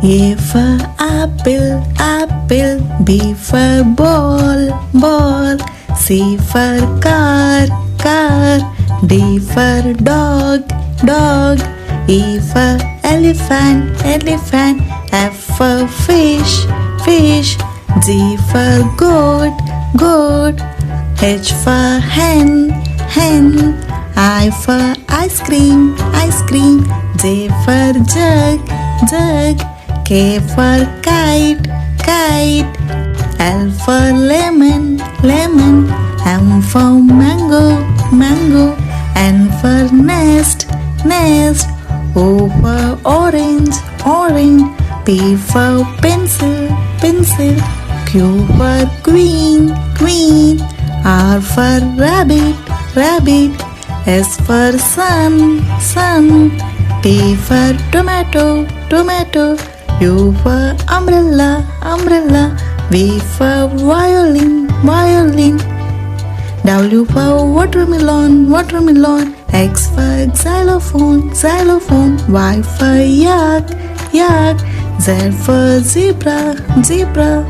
A for apple, apple. B for ball, ball. C for car, car. D for dog, dog. E for elephant, elephant. F for fish, fish. G for goat, goat. H for hen, hen. I for ice cream, ice cream. J for jug, jug. K for kite, kite. L for lemon, lemon. M for mango, mango. N for nest, nest. O for orange, orange. P for pencil, pencil. Q for queen, queen. R for rabbit, rabbit. S for sun, sun. T for tomato, tomato. U for umbrella, umbrella. V for violin, violin. W for watermelon, watermelon. X for xylophone, xylophone. Y for yak, yak. Z for zebra, zebra.